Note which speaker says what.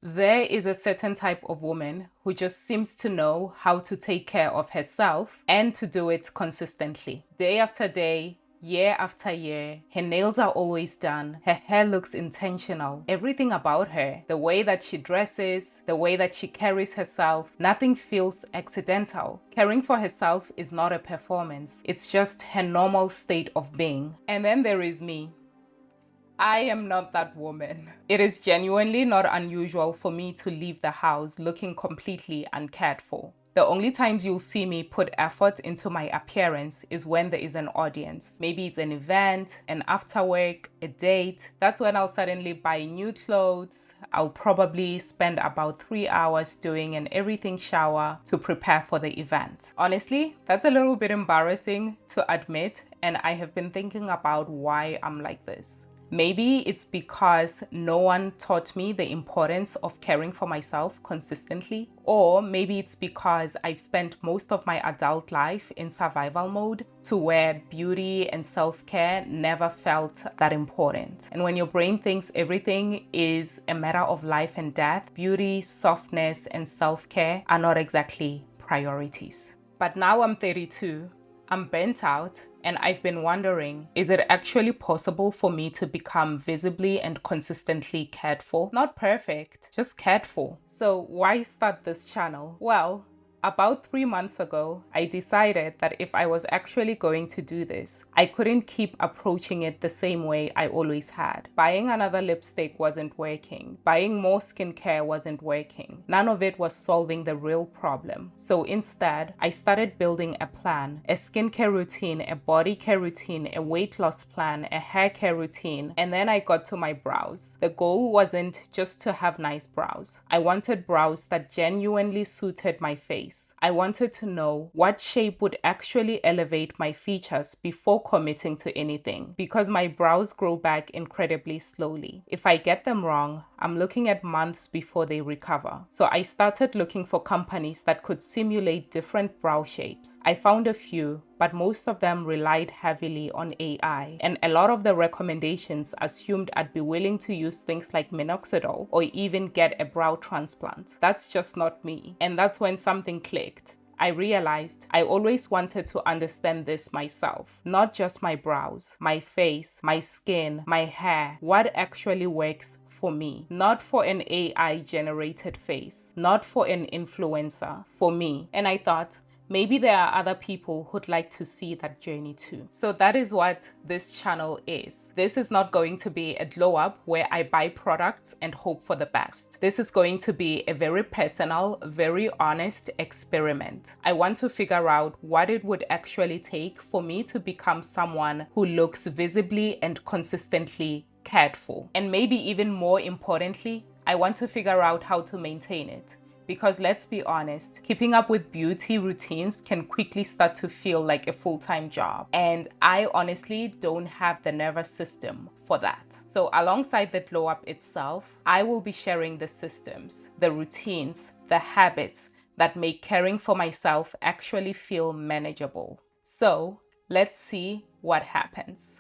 Speaker 1: There is a certain type of woman who just seems to know how to take care of herself and to do it consistently. Day after day, year after year, her nails are always done, her hair looks intentional. Everything about her, the way that she dresses, the way that she carries herself, nothing feels accidental. Caring for herself is not a performance, it's just her normal state of being. And then there is me. I am not that woman. It is genuinely not unusual for me to leave the house looking completely uncared for. The only times you'll see me put effort into my appearance is when there is an audience. Maybe it's an event, an after work, a date. That's when I'll suddenly buy new clothes. I'll probably spend about 3 hours doing an everything shower to prepare for the event. Honestly, that's a little bit embarrassing to admit, and I have been thinking about why I'm like this. Maybe it's because no one taught me the importance of caring for myself consistently, or maybe it's because I've spent most of my adult life in survival mode to where beauty and self-care never felt that important. And when your brain thinks everything is a matter of life and death, beauty, softness, and self-care are not exactly priorities. But now I'm 32. I'm burnt out, and I've been wondering, is it actually possible for me to become visibly and consistently cared for? Not perfect, just cared for. So why start this channel? Well, about 3 months ago, I decided that if I was actually going to do this, I couldn't keep approaching it the same way I always had. Buying another lipstick wasn't working. Buying more skincare wasn't working. None of it was solving the real problem. So instead, I started building a plan, a skincare routine, a body care routine, a weight loss plan, a hair care routine, and then I got to my brows. The goal wasn't just to have nice brows. I wanted brows that genuinely suited my face. I wanted to know what shape would actually elevate my features before committing to anything, because my brows grow back incredibly slowly. If I get them wrong, I'm looking at months before they recover. So I started looking for companies that could simulate different brow shapes. I found a few, but most of them relied heavily on AI, and a lot of the recommendations assumed I'd be willing to use things like minoxidil or even get a brow transplant. That's just not me. And that's when something clicked. I realized I always wanted to understand this myself, not just my brows, my face, my skin, my hair, what actually works for me, not for an AI generated face, not for an influencer, for me. And I thought, maybe there are other people who'd like to see that journey too. So that is what this channel is. This is not going to be a glow up where I buy products and hope for the best. This is going to be a very personal, very honest experiment. I want to figure out what it would actually take for me to become someone who looks visibly and consistently cared for. And maybe even more importantly, I want to figure out how to maintain it. Because let's be honest, keeping up with beauty routines can quickly start to feel like a full-time job. And I honestly don't have the nervous system for that. So alongside the glow up itself, I will be sharing the systems, the routines, the habits that make caring for myself actually feel manageable. So let's see what happens.